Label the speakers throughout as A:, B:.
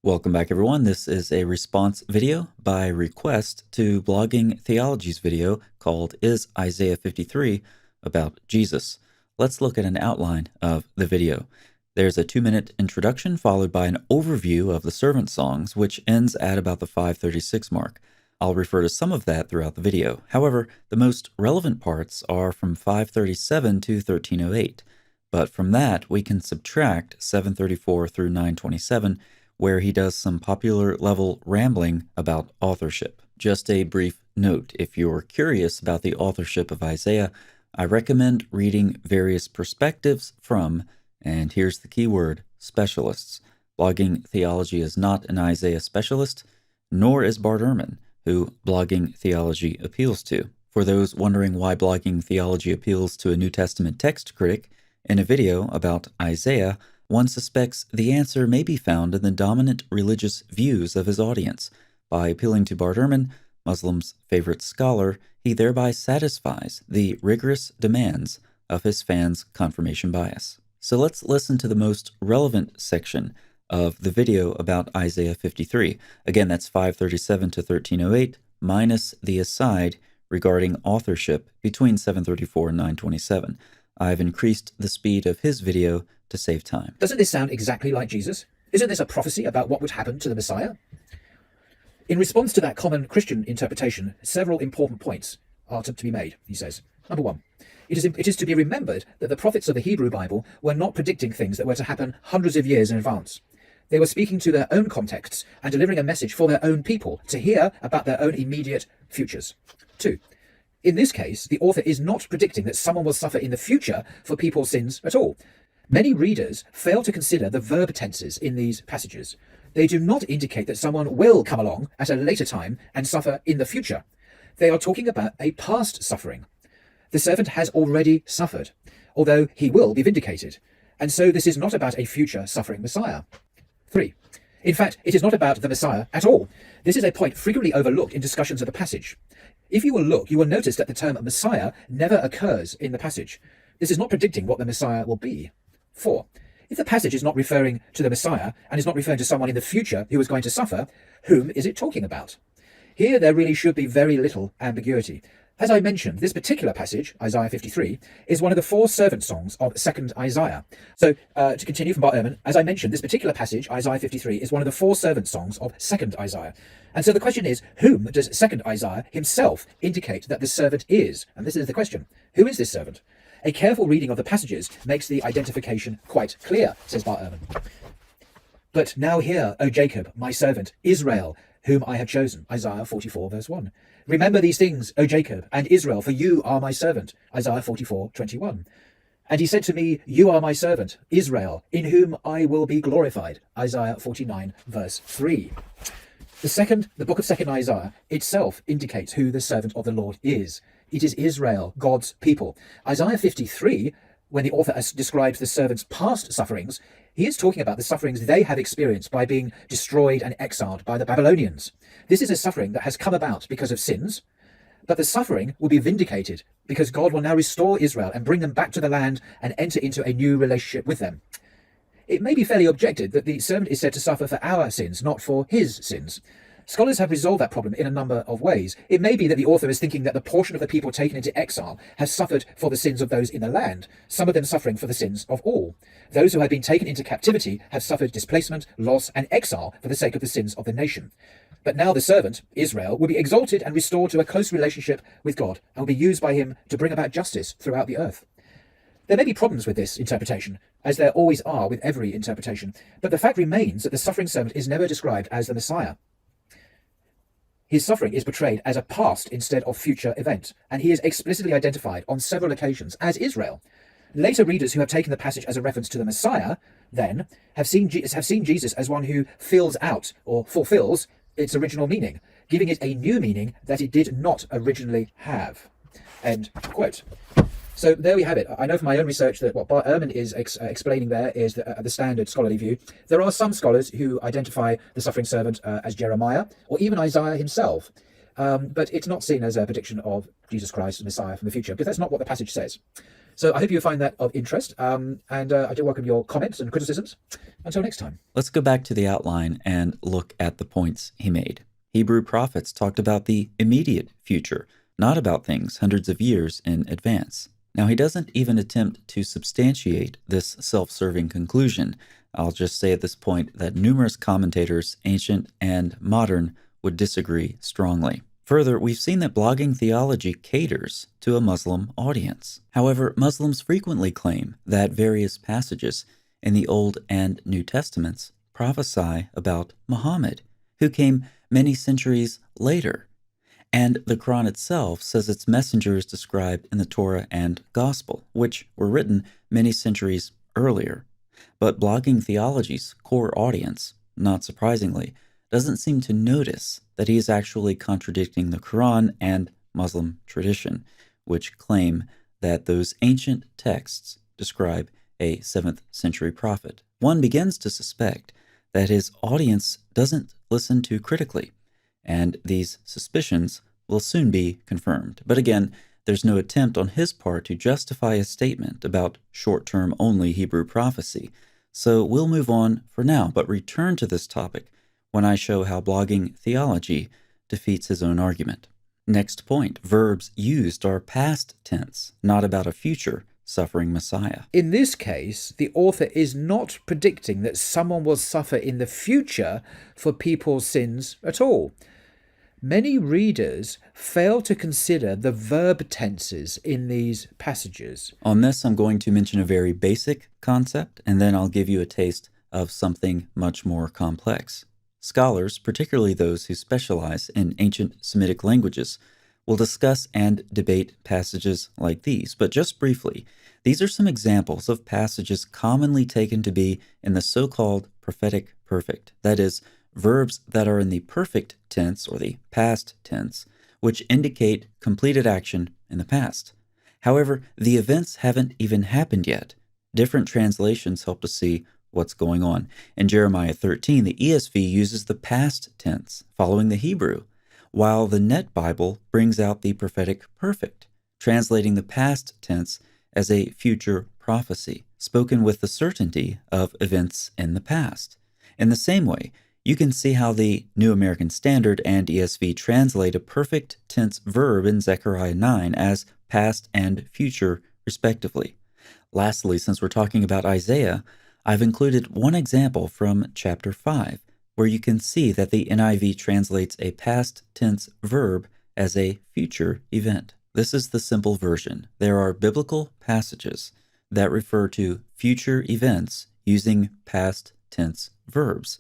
A: Welcome back, everyone. This is a response video by request to Blogging Theology's video called Is Isaiah 53 About Jesus? Let's look at an outline of the video. There's a 2-minute introduction followed by an overview of the servant songs, which ends at about the 5:36 mark. I'll refer to some of that throughout the video. However, the most relevant parts are from 5:37 to 13:08. But from that, we can subtract 7:34 through 9:27, where he does some popular level rambling about authorship. Just a brief note, if you're curious about the authorship of Isaiah, I recommend reading various perspectives from, and here's the key word, specialists. Blogging Theology is not an Isaiah specialist, nor is Bart Ehrman, who Blogging Theology appeals to. For those wondering why Blogging Theology appeals to a New Testament text critic, in a video about Isaiah, one suspects the answer may be found in the dominant religious views of his audience. By appealing to Bart Ehrman, Muslims' favorite scholar, he thereby satisfies the rigorous demands of his fans' confirmation bias. So let's listen to the most relevant section of the video about Isaiah 53. Again, that's 5:37 to 13:08, minus the aside regarding authorship between 7:34 and 9:27. I've increased the speed of his video to save time.
B: Doesn't this sound exactly like Jesus? Isn't this a prophecy about what would happen to the Messiah? In response to that common Christian interpretation, several important points are to be made, he says. Number one, it is to be remembered that the prophets of the Hebrew Bible were not predicting things that were to happen hundreds of years in advance. They were speaking to their own contexts and delivering a message for their own people to hear about their own immediate futures. Two, in this case, the author is not predicting that someone will suffer in the future for people's sins at all. Many readers fail to consider the verb tenses in these passages. They do not indicate that someone will come along at a later time and suffer in the future. They are talking about a past suffering. The servant has already suffered, although he will be vindicated. And so this is not about a future suffering Messiah. 3. In fact, it is not about the Messiah at all. This is a point frequently overlooked in discussions of the passage. If you will look, you will notice that the term Messiah never occurs in the passage. This is not predicting what the Messiah will be. 4. If the passage is not referring to the Messiah and is not referring to someone in the future who is going to suffer, whom is it talking about? Here there really should be very little ambiguity. As I mentioned, this particular passage, Isaiah 53, is one of the 4 servant songs of 2nd Isaiah. So, to continue from Bart Ehrman, as I mentioned, this particular passage, Isaiah 53, is one of the 4 servant songs of 2nd Isaiah. And so the question is, whom does 2nd Isaiah himself indicate that the servant is? And this is the question. Who is this servant? A careful reading of the passages makes the identification quite clear, says Bart Ehrman. But now hear, O Jacob, my servant, Israel, whom I have chosen, Isaiah 44, verse 1. Remember these things, O Jacob, and Israel, for you are my servant, Isaiah 44, 21. And he said to me, you are my servant, Israel, in whom I will be glorified, Isaiah 49, verse 3. The book of 2nd Isaiah itself indicates who the servant of the Lord is. It is Israel, God's people. Isaiah 53, when the author has described the servant's past sufferings, he is talking about the sufferings they have experienced by being destroyed and exiled by the Babylonians. This is a suffering that has come about because of sins, but the suffering will be vindicated because God will now restore Israel and bring them back to the land and enter into a new relationship with them. It may be fairly objected that the servant is said to suffer for our sins, not for his sins. Scholars have resolved that problem in a number of ways. It may be that the author is thinking that the portion of the people taken into exile has suffered for the sins of those in the land, some of them suffering for the sins of all. Those who had been taken into captivity have suffered displacement, loss, and exile for the sake of the sins of the nation. But now the servant, Israel, will be exalted and restored to a close relationship with God and will be used by him to bring about justice throughout the earth. There may be problems with this interpretation, as there always are with every interpretation, but the fact remains that the suffering servant is never described as the Messiah. His suffering is portrayed as a past instead of future event, and he is explicitly identified on several occasions as Israel. Later readers who have taken the passage as a reference to the Messiah, then, have seen Jesus as one who fills out or fulfills its original meaning, giving it a new meaning that it did not originally have. End quote. So there we have it. I know from my own research that what Bart Ehrman is explaining there is the standard scholarly view. There are some scholars who identify the suffering servant as Jeremiah, or even Isaiah himself. But it's not seen as a prediction of Jesus Christ, the Messiah from the future, because that's not what the passage says. So I hope you find that of interest, and I do welcome your comments and criticisms. Until next time.
A: Let's go back to the outline and look at the points he made. Hebrew prophets talked about the immediate future, not about things hundreds of years in advance. Now, he doesn't even attempt to substantiate this self-serving conclusion. I'll just say at this point that numerous commentators, ancient and modern, would disagree strongly. Further, we've seen that blogging theology caters to a Muslim audience. However, Muslims frequently claim that various passages in the Old and New Testaments prophesy about Muhammad, who came many centuries later. And the Quran itself says its messenger is described in the Torah and Gospel, which were written many centuries earlier. But blogging theology's core audience, not surprisingly, doesn't seem to notice that he is actually contradicting the Quran and Muslim tradition, which claim that those ancient texts describe a 7th century prophet. One begins to suspect that his audience doesn't listen too critically, and these suspicions will soon be confirmed. But again, there's no attempt on his part to justify a statement about short-term only Hebrew prophecy. So we'll move on for now, but return to this topic when I show how blogging theology defeats his own argument. Next point, verbs used are past tense, not about a future suffering Messiah.
B: In this case, the author is not predicting that someone will suffer in the future for people's sins at all. Many readers fail to consider the verb tenses in these passages.
A: On this, I'm going to mention a very basic concept, and then I'll give you a taste of something much more complex. Scholars, particularly those who specialize in ancient Semitic languages, will discuss and debate passages like these. But just briefly, these are some examples of passages commonly taken to be in the so-called prophetic perfect, that is, verbs that are in the perfect tense or the past tense, which indicate completed action in the past. However, the events haven't even happened yet. Different translations help to see what's going on. In Jeremiah 13, the ESV uses the past tense following the Hebrew, while the Net Bible brings out the prophetic perfect, translating the past tense as a future prophecy, spoken with the certainty of events in the past. In the same way, you can see how the New American Standard and ESV translate a perfect tense verb in Zechariah 9 as past and future, respectively. Lastly, since we're talking about Isaiah, I've included one example from chapter 5, where you can see that the NIV translates a past tense verb as a future event. This is the simple version. There are biblical passages that refer to future events using past tense verbs.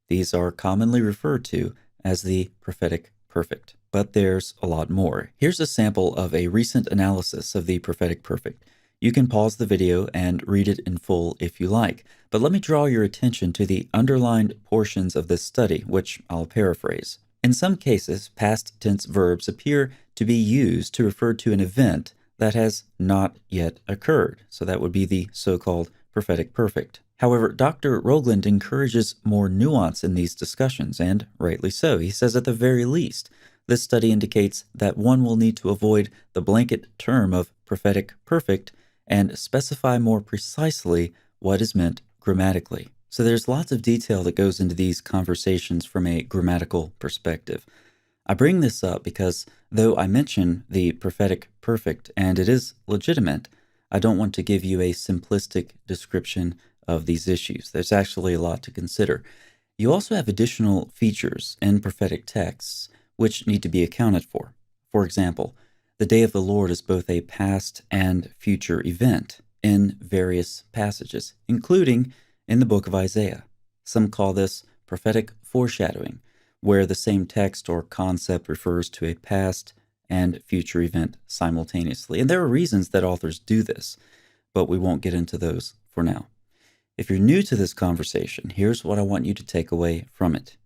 A: These are commonly referred to as the prophetic perfect, but there's a lot more. Here's a sample of a recent analysis of the prophetic perfect. You can pause the video and read it in full if you like, but let me draw your attention to the underlined portions of this study, which I'll paraphrase. In some cases, past tense verbs appear to be used to refer to an event that has not yet occurred, so that would be the so-called prophetic perfect. However, Dr. Rogland encourages more nuance in these discussions, and rightly so. He says at the very least, this study indicates that one will need to avoid the blanket term of prophetic perfect and specify more precisely what is meant grammatically. So there's lots of detail that goes into these conversations from a grammatical perspective. I bring this up because though I mention the prophetic perfect and it is legitimate, I don't want to give you a simplistic description of these issues. There's actually a lot to consider. You also have additional features in prophetic texts which need to be accounted for. For example, the day of the Lord is both a past and future event in various passages, including in the book of Isaiah. Some call this prophetic foreshadowing, where the same text or concept refers to a past and future event simultaneously. And there are reasons that authors do this, but we won't get into those for now. If you're new to this conversation, here's what I want you to take away from it.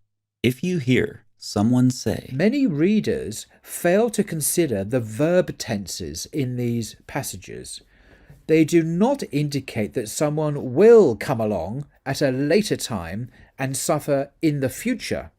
A: If you hear someone say,
B: many readers fail to consider the verb tenses in these passages. They do not indicate that someone will come along at a later time and suffer in the future.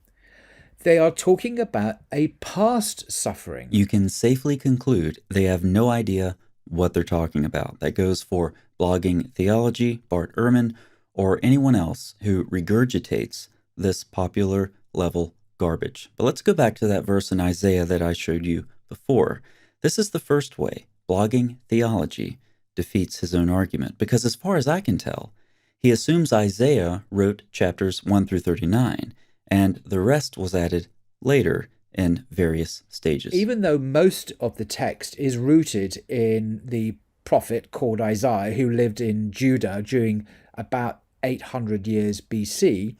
B: They are talking about a past suffering.
A: You can safely conclude they have no idea what they're talking about. That goes for Blogging Theology, Bart Ehrman, or anyone else who regurgitates this popular level garbage. But let's go back to that verse in Isaiah that I showed you before. This is the first way Blogging Theology defeats his own argument, because as far as I can tell, he assumes Isaiah wrote chapters 1 through 39, and the rest was added later in various stages.
B: Even though most of the text is rooted in the prophet called Isaiah, who lived in Judah during about 800 years BC,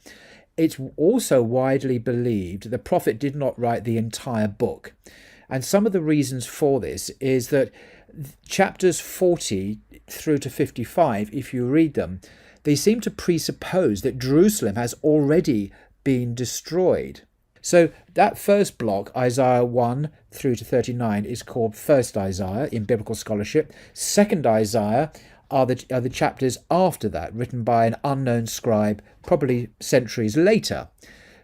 B: it's also widely believed the prophet did not write the entire book. And some of the reasons for this is that chapters 40 through to 55, if you read them, they seem to presuppose that Jerusalem has already been destroyed. So that first block, Isaiah 1 through to 39, is called First Isaiah in biblical scholarship. Second Isaiah are the chapters after that, written by an unknown scribe, probably centuries later,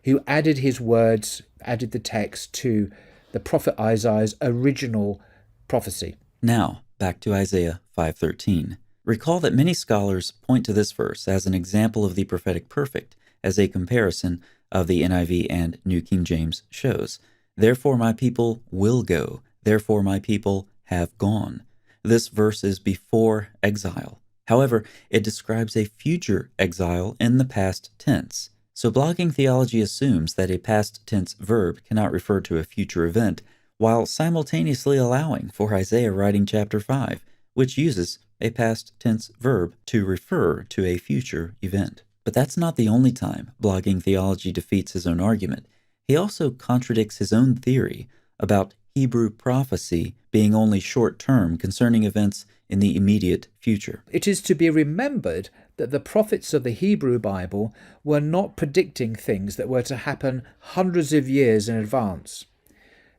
B: who added his words, added the text to the prophet Isaiah's original prophecy.
A: Now, back to Isaiah 5:13. Recall that many scholars point to this verse as an example of the prophetic perfect, as a comparison of the NIV and New King James shows. Therefore my people will go, therefore my people have gone. This verse is before exile. However, it describes a future exile in the past tense. So blogging theology assumes that a past tense verb cannot refer to a future event, while simultaneously allowing for Isaiah writing chapter 5, which uses a past tense verb to refer to a future event. But that's not the only time blogging theology defeats his own argument. He also contradicts his own theory about Hebrew prophecy being only short-term concerning events in the immediate future.
B: It is to be remembered that the prophets of the Hebrew Bible were not predicting things that were to happen hundreds of years in advance.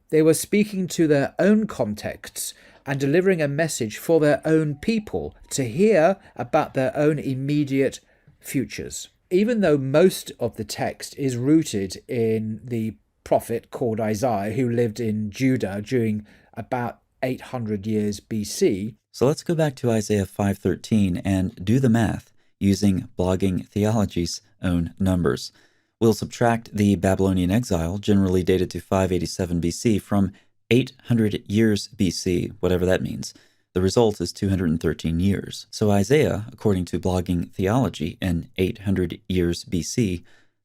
B: They were speaking to their own contexts and delivering a message for their own people to hear about their own immediate futures. Even though most of the text is rooted in the prophet called Isaiah, who lived in Judah during about 800 years BC.
A: So let's go back to Isaiah 5:13 and do the math using blogging theology's own numbers. We'll subtract the Babylonian exile, generally dated to 587 BC, from 800 years BC, whatever that means. The result is 213 years. So Isaiah, according to blogging theology in 800 years BC,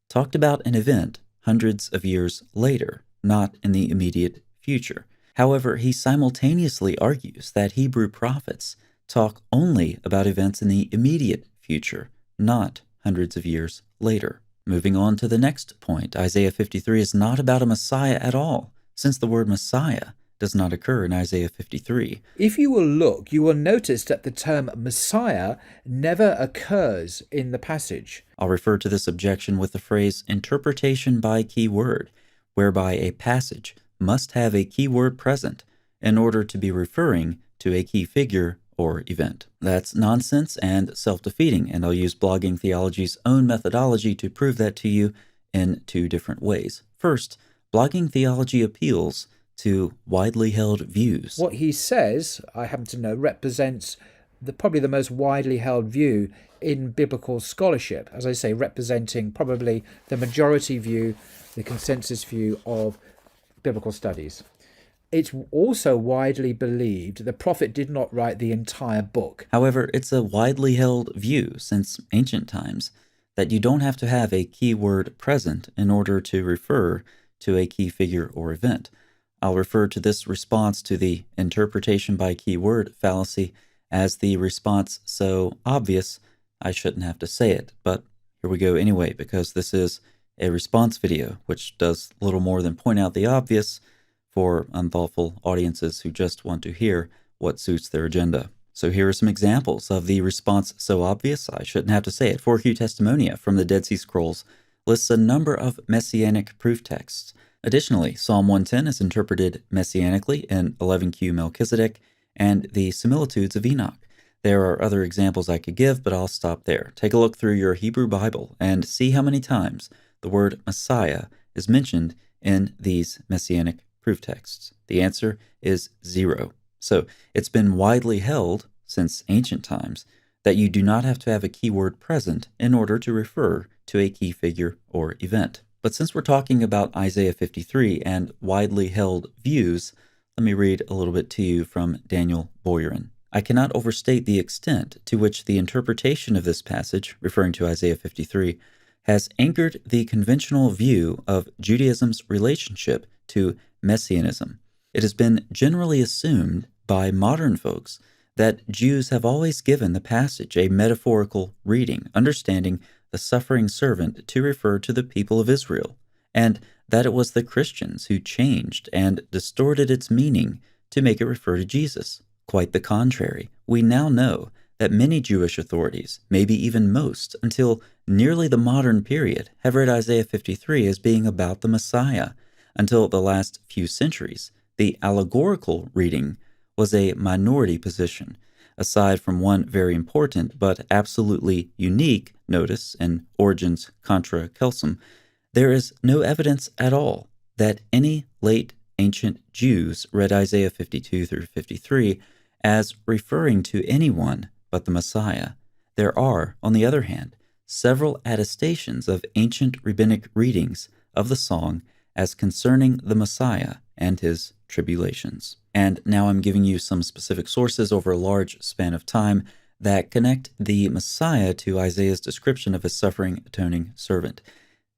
A: talked about an event hundreds of years later, not in the immediate future. However, he simultaneously argues that Hebrew prophets talk only about events in the immediate future, not hundreds of years later. Moving on to the next point, Isaiah 53 is not about a Messiah at all, since the word Messiah does not occur in Isaiah 53.
B: If you will look, you will notice that the term Messiah never occurs in the passage.
A: I'll refer to this objection with the phrase interpretation by keyword, whereby a passage must have a keyword present in order to be referring to a key figure or event. That's nonsense and self-defeating, and I'll use blogging theology's own methodology to prove that to you in two different ways. First, blogging theology appeals to widely held views.
B: What he says, I happen to know, represents probably the most widely held view in biblical scholarship, as I say, representing probably the majority view, the consensus view of biblical studies. It's also widely believed the prophet did not write the entire book.
A: However, it's a widely held view since ancient times that you don't have to have a keyword present in order to refer to a key figure or event. I'll refer to this response to the interpretation by keyword fallacy as the response so obvious I shouldn't have to say it. But here we go anyway, because this is a response video, which does little more than point out the obvious for unthoughtful audiences who just want to hear what suits their agenda. So here are some examples of the response so obvious I shouldn't have to say it. 4Q Testimonia from the Dead Sea Scrolls lists a number of messianic proof texts. Additionally, Psalm 110 is interpreted messianically in 11Q Melchizedek and the similitudes of Enoch. There are other examples I could give, but I'll stop there. Take a look through your Hebrew Bible and see how many times the word Messiah is mentioned in these messianic proof texts. The answer is 0. So it's been widely held since ancient times that you do not have to have a keyword present in order to refer to a key figure or event. But since we're talking about Isaiah 53 and widely held views, let me read a little bit to you from Daniel Boyarin. I cannot overstate the extent to which the interpretation of this passage, referring to Isaiah 53, has anchored the conventional view of Judaism's relationship to messianism. It has been generally assumed by modern folks that Jews have always given the passage a metaphorical reading, understanding the suffering servant to refer to the people of Israel, and that it was the Christians who changed and distorted its meaning to make it refer to Jesus. Quite the contrary. We now know that many Jewish authorities, maybe even most, until nearly the modern period, have read Isaiah 53 as being about the Messiah. Until the last few centuries, the allegorical reading was a minority position. Aside from one very important but absolutely unique notice in Origen's Contra Celsum, there is no evidence at all that any late ancient Jews read Isaiah 52 through 53 as referring to anyone but the Messiah. There are, on the other hand, several attestations of ancient rabbinic readings of the song as concerning the Messiah and his tribulations. And now I'm giving you some specific sources over a large span of time that connect the Messiah to Isaiah's description of his suffering, atoning servant.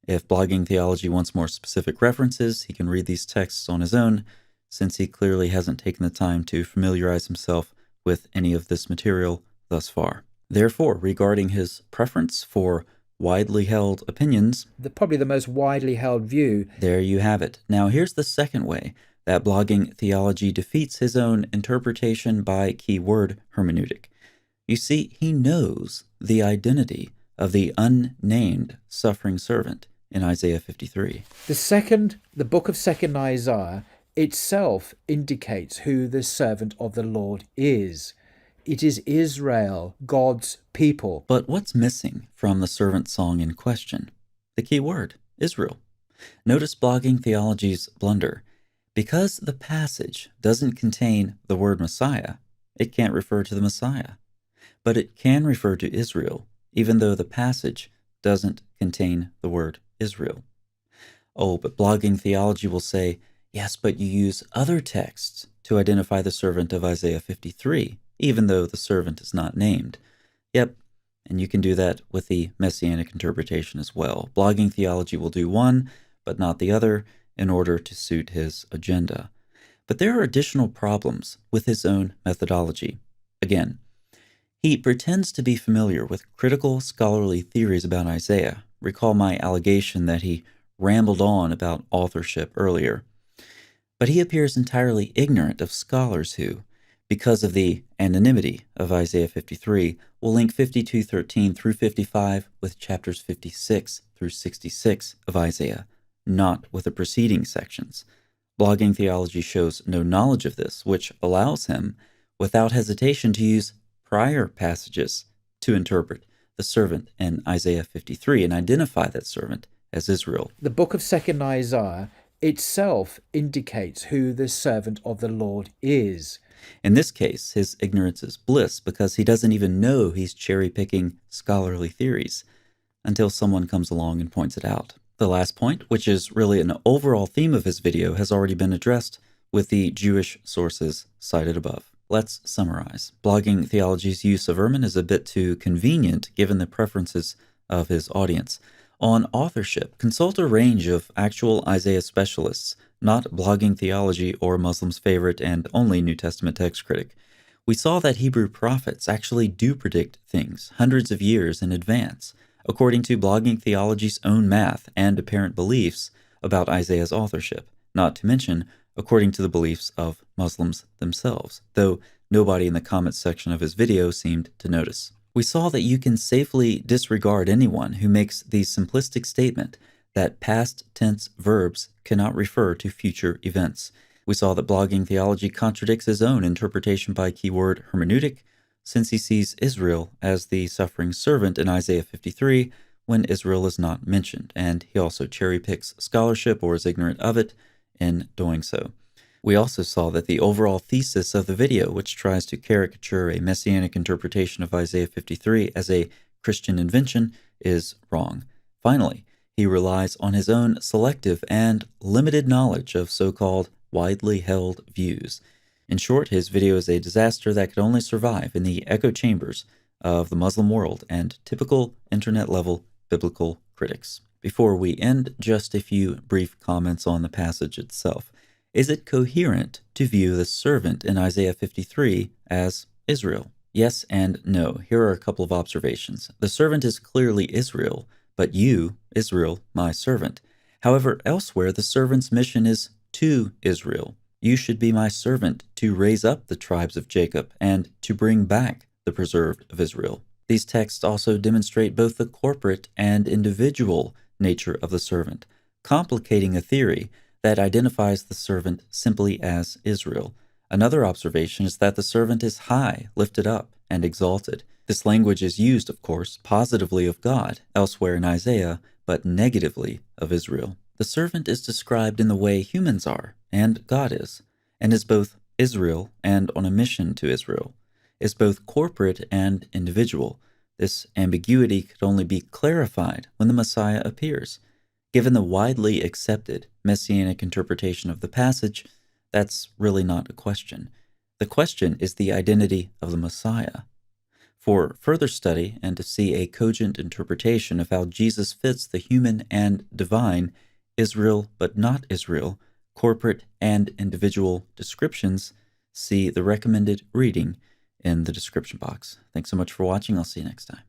A: If Blogging Theology wants more specific references, he can read these texts on his own, since he clearly hasn't taken the time to familiarize himself with any of this material thus far. Therefore, regarding his preference for widely held opinions,
B: Probably the most widely held view.
A: There you have it. Now here's the second way that Blogging Theology defeats his own interpretation by keyword hermeneutic. You see, he knows the identity of the unnamed suffering servant in Isaiah 53.
B: The book of 2nd Isaiah itself indicates who the servant of the Lord is. It is Israel, God's people.
A: But what's missing from the servant song in question? The key word, Israel. Notice Blogging Theology's blunder. Because the passage doesn't contain the word Messiah, it can't refer to the Messiah. But it can refer to Israel, even though the passage doesn't contain the word Israel. Oh, but Blogging Theology will say, yes, but you use other texts to identify the servant of Isaiah 53, even though the servant is not named. Yep, and you can do that with the Messianic interpretation as well. Blogging Theology will do one, but not the other, in order to suit his agenda. But there are additional problems with his own methodology. Again, he pretends to be familiar with critical scholarly theories about Isaiah. Recall my allegation that he rambled on about authorship earlier. But he appears entirely ignorant of scholars who, because of the anonymity of Isaiah 53, will link 52:13 through 55 with chapters 56 through 66 of Isaiah, not with the preceding sections. Blogging Theology shows no knowledge of this, which allows him, without hesitation, to use prior passages to interpret the servant in Isaiah 53 and identify that servant as Israel.
B: The book of 2nd Isaiah itself indicates who the servant of the Lord is.
A: In this case, his ignorance is bliss because he doesn't even know he's cherry-picking scholarly theories until someone comes along and points it out. The last point, which is really an overall theme of his video, has already been addressed with the Jewish sources cited above. Let's summarize. Blogging Theology's use of Ehrman is a bit too convenient given the preferences of his audience. On authorship, consult a range of actual Isaiah specialists, not Blogging Theology or Muslims' favorite and only New Testament text critic. We saw that Hebrew prophets actually do predict things hundreds of years in advance, according to Blogging Theology's own math and apparent beliefs about Isaiah's authorship, not to mention according to the beliefs of Muslims themselves, though nobody in the comments section of his video seemed to notice. We saw that you can safely disregard anyone who makes the simplistic statement that past tense verbs cannot refer to future events. We saw that Blogging Theology contradicts his own interpretation by keyword hermeneutic, since he sees Israel as the suffering servant in Isaiah 53 when Israel is not mentioned, and he also cherry-picks scholarship or is ignorant of it in doing so. We also saw that the overall thesis of the video, which tries to caricature a messianic interpretation of Isaiah 53 as a Christian invention, is wrong. Finally, he relies on his own selective and limited knowledge of so-called widely held views. In short, his video is a disaster that could only survive in the echo chambers of the Muslim world and typical internet-level biblical critics. Before we end, just a few brief comments on the passage itself. Is it coherent to view the servant in Isaiah 53 as Israel? Yes and no. Here are a couple of observations. The servant is clearly Israel, but you, Israel, my servant. However, elsewhere the servant's mission is to Israel. You should be my servant to raise up the tribes of Jacob and to bring back the preserved of Israel. These texts also demonstrate both the corporate and individual nature of the servant, complicating a theory that identifies the servant simply as Israel. Another observation is that the servant is high, lifted up, and exalted. This language is used, of course, positively of God elsewhere in Isaiah, but negatively of Israel. The servant is described in the way humans are, and God is, and is both Israel and on a mission to Israel, is both corporate and individual. This ambiguity could only be clarified when the Messiah appears. Given the widely accepted messianic interpretation of the passage, that's really not a question. The question is the identity of the Messiah. For further study and to see a cogent interpretation of how Jesus fits the human and divine, Israel but not Israel, corporate and individual descriptions, see the recommended reading in the description box. Thanks so much for watching. I'll see you next time.